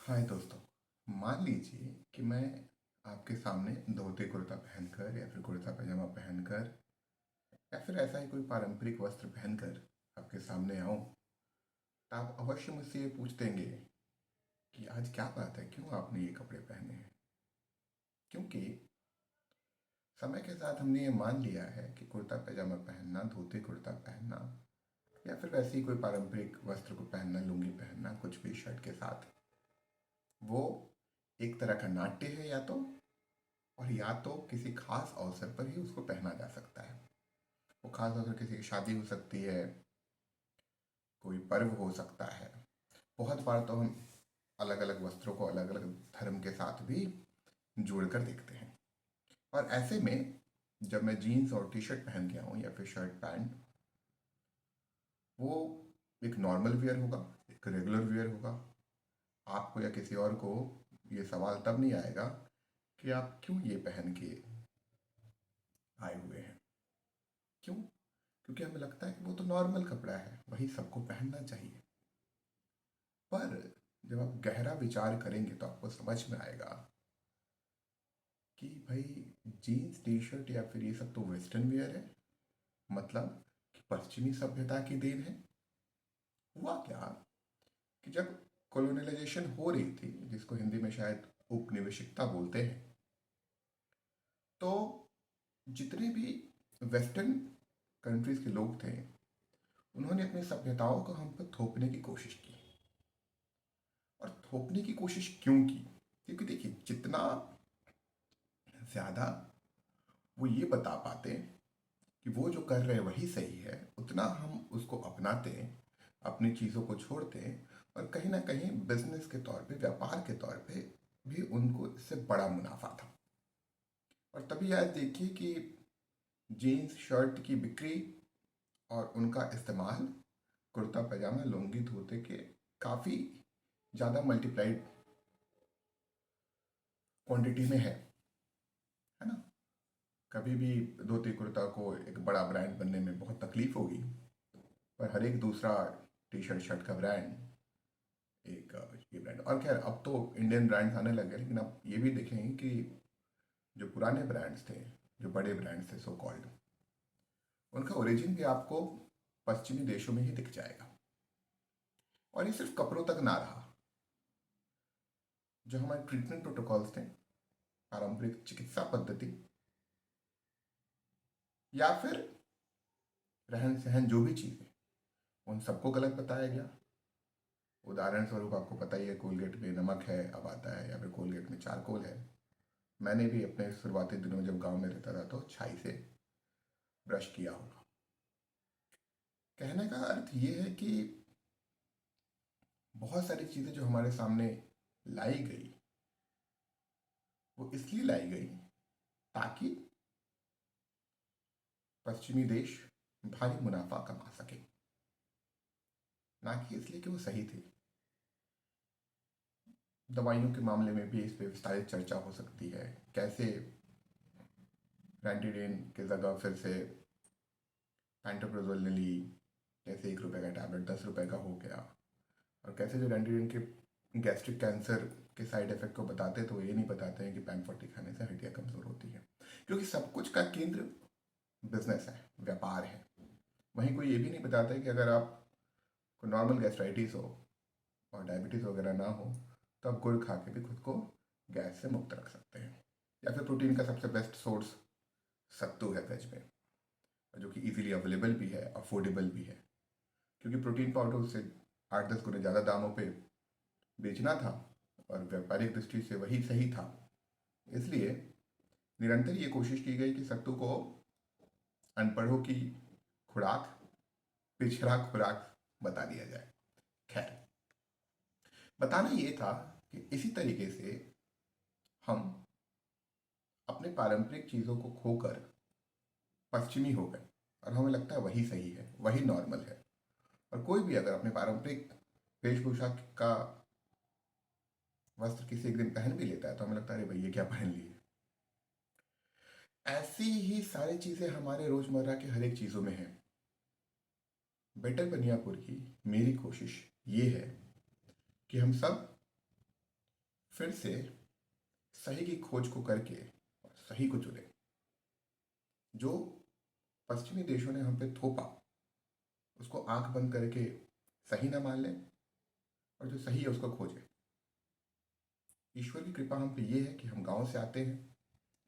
हाय दोस्तों। मान लीजिए कि मैं आपके सामने धोती कुर्ता पहनकर या फिर कुर्ता पैजामा पहनकर या फिर ऐसा ही कोई पारंपरिक वस्त्र पहनकर आपके सामने आऊं, तो आप अवश्य मुझसे ये पूछ देंगे कि आज क्या बात है, क्यों आपने ये कपड़े पहने हैं। क्योंकि समय के साथ हमने ये मान लिया है कि कुर्ता पैजामा पहनना, धोती कुर्ता पहनना या फिर वैसे ही कोई पारंपरिक वस्त्र को पहनना, लुंगी पहनना, कुछ भी शर्ट के साथ, वो एक तरह का नाट्य है और या तो किसी खास अवसर पर ही उसको पहना जा सकता है। वो खास अवसर किसी की शादी हो सकती है, कोई पर्व हो सकता है। बहुत बार तो हम अलग अलग वस्त्रों को अलग अलग धर्म के साथ भी जोड़कर देखते हैं। और ऐसे में जब मैं जीन्स और टी शर्ट पहन के आऊँ या फिर शर्ट पैंट, वो एक नॉर्मल वियर होगा, एक रेगुलर वियर होगा। आपको या किसी और को ये सवाल तब नहीं आएगा कि आप क्यों ये पहन के आए हुए हैं। क्यों? क्योंकि हमें लगता है कि वो तो नॉर्मल कपड़ा है, वही सबको पहनना चाहिए। पर जब आप गहरा विचार करेंगे तो आपको समझ में आएगा कि भाई, जीन्स टी शर्ट या फिर ये सब तो वेस्टर्न वियर है। मतलब कि पश्चिमी सभ्यता की देन है। हुआ क्या कि जब कॉलोनियलाइजेशन हो रही थी, जिसको हिंदी में शायद उपनिवेशिकता बोलते हैं, तो जितने भी वेस्टर्न कंट्रीज के लोग थे, उन्होंने अपनी सभ्यताओं को हम पर थोपने की कोशिश की। और थोपने की कोशिश क्यों की? क्योंकि देखिए, जितना ज़्यादा वो ये बता पाते कि वो जो कर रहे हैं वही सही है, उतना हम उसको अपनाते, अपनी चीज़ों को छोड़ते। और कहीं ना कहीं बिजनेस के तौर पे, व्यापार के तौर पे भी उनको इससे बड़ा मुनाफा था। और तभी आज देखिए कि जीन्स शर्ट की बिक्री और उनका इस्तेमाल कुर्ता पैजामा लुंगी धोते के काफ़ी ज़्यादा मल्टीप्लाइड क्वांटिटी में है ना। कभी भी धोती कुर्ता को एक बड़ा ब्रांड बनने में बहुत तकलीफ होगी, पर हर एक दूसरा टी शर्ट शर्ट का ब्रांड एक ये ब्रांड। और खैर, अब तो इंडियन ब्रांड्स आने लगे, लेकिन अब ये भी देखेंगे कि जो पुराने ब्रांड्स थे, जो बड़े ब्रांड्स थे सो कॉल्ड, उनका ओरिजिन भी आपको पश्चिमी देशों में ही दिख जाएगा। और ये सिर्फ कपड़ों तक ना रहा। जो हमारे ट्रीटमेंट प्रोटोकॉल्स थे, पारंपरिक चिकित्सा पद्धति या फिर रहन सहन, जो भी चीज़ें, उन सबको गलत बताया गया। उदाहरण स्वरूप आपको पता ही है, कोलगेट में नमक है अब आता है, या फिर कोलगेट में चारकोल है। मैंने भी अपने शुरुआती दिनों में जब गांव में रहता था तो छाई से ब्रश किया होगा। कहने का अर्थ ये है कि बहुत सारी चीज़ें जो हमारे सामने लाई गई, वो इसलिए लाई गई ताकि पश्चिमी देश भारी मुनाफा कमा सके, ना कि इसलिए कि वो सही थे। दवाइयों के मामले में भी इस पर विस्तारित चर्चा हो सकती है। कैसे रैंटिडेन की जगह फिर से पैंटोप्रोजोल ने ली, कैसे 1 रुपए का टैबलेट 10 रुपए का हो गया। और कैसे जो रैंटिडेन के गैस्ट्रिक कैंसर के साइड इफेक्ट को बताते, तो ये नहीं बताते हैं कि पैन 40 खाने से हड्डियाँ कमज़ोर होती है। क्योंकि सब कुछ का केंद्र बिजनेस है, व्यापार है। वहीं कोई ये भी नहीं बताता है कि अगर आपको नॉर्मल गैस्ट्राइटिस हो और डायबिटीज़ वगैरह ना हो, तो आप गुड़ खा के भी खुद को गैस से मुक्त रख सकते हैं। या फिर प्रोटीन का सबसे बेस्ट सोर्स सत्तू है वेज में, जो कि इजीली अवेलेबल भी है, अफोर्डेबल भी है। क्योंकि प्रोटीन पाउडर उससे 8-10 गुना ज़्यादा दामों पे बेचना था, और व्यापारिक दृष्टि से वही सही था। इसलिए निरंतर ये कोशिश की गई कि सत्तू को अनपढ़ों की खुराक, पिछड़ा खुराक बता दिया जाए। खैर, बताना ये था कि इसी तरीके से हम अपने पारंपरिक चीज़ों को खोकर पश्चिमी हो गए, और हमें लगता है वही सही है, वही नॉर्मल है। और कोई भी अगर अपने पारंपरिक वेशभूषा का वस्त्र किसी एक दिन पहन भी लेता है, तो हमें लगता है अरे भाई, ये क्या पहन लिए। ऐसी ही सारी चीज़ें हमारे रोज़मर्रा के हर एक चीज़ों में हैं। बेटर बनियापुर की मेरी कोशिश ये है कि हम सब फिर से सही की खोज को करके और सही को चुने। जो पश्चिमी देशों ने हम पे थोपा उसको आंख बंद करके सही ना मान लें, और जो सही है उसको खोजें। ईश्वर की कृपा हम पे ये है कि हम गांव से आते हैं,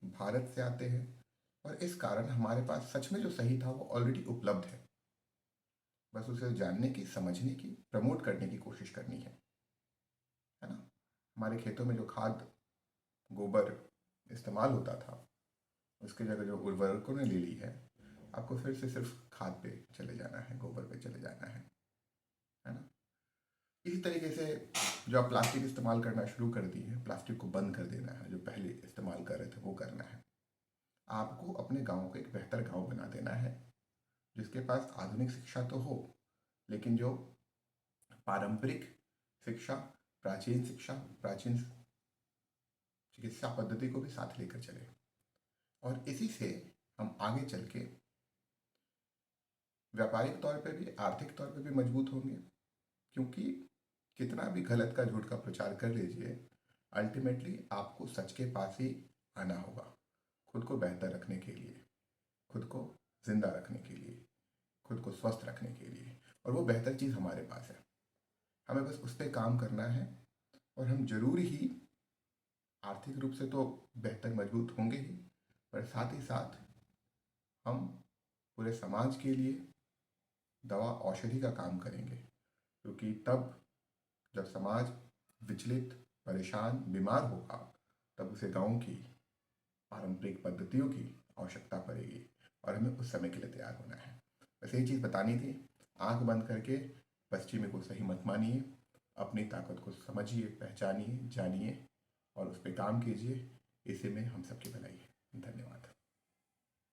भारत से आते हैं, और इस कारण हमारे पास सच में जो सही था वो ऑलरेडी उपलब्ध है। बस उसे जानने की, समझने की, प्रमोट करने की कोशिश करनी है ना। हमारे खेतों में जो खाद, गोबर इस्तेमाल होता था, उसकी जगह जो उर्वरकों ने ले ली है, आपको फिर से सिर्फ खाद पे चले जाना है, गोबर पे चले जाना है ना। इसी तरीके से जो आप प्लास्टिक इस्तेमाल करना शुरू कर दी है, प्लास्टिक को बंद कर देना है। जो पहले इस्तेमाल कर रहे थे वो करना है। आपको अपने गांव को एक बेहतर गांव बना देना है, जिसके पास आधुनिक शिक्षा तो हो, लेकिन जो पारंपरिक शिक्षा, प्राचीन शिक्षा, प्राचीन चिकित्सा पद्धति को भी साथ लेकर चले। और इसी से हम आगे चल के व्यापारिक तौर पे भी, आर्थिक तौर पे भी मजबूत होंगे। क्योंकि कितना भी गलत का, झूठ का प्रचार कर लीजिए, अल्टीमेटली आपको सच के पास ही आना होगा, खुद को बेहतर रखने के लिए, खुद को जिंदा रखने के लिए, खुद को स्वस्थ रखने के लिए। और वो बेहतर चीज़ हमारे पास है, हमें बस उस पर काम करना है। और हम जरूर ही आर्थिक रूप से तो बेहतर मजबूत होंगे ही, पर साथ ही साथ हम पूरे समाज के लिए दवा औषधि का काम करेंगे। क्योंकि तब जब समाज विचलित, परेशान, बीमार होगा, तब उसे गांव की पारंपरिक पद्धतियों की आवश्यकता पड़ेगी, और हमें उस समय के लिए तैयार होना है। बस यही चीज़ बतानी थी। आंख बंद करके पश्चिमी को सही मत मानिए, अपनी ताकत को समझिए, पहचानिए, जानिए और उस पर काम कीजिए। इसी में हम सबकी भलाई है।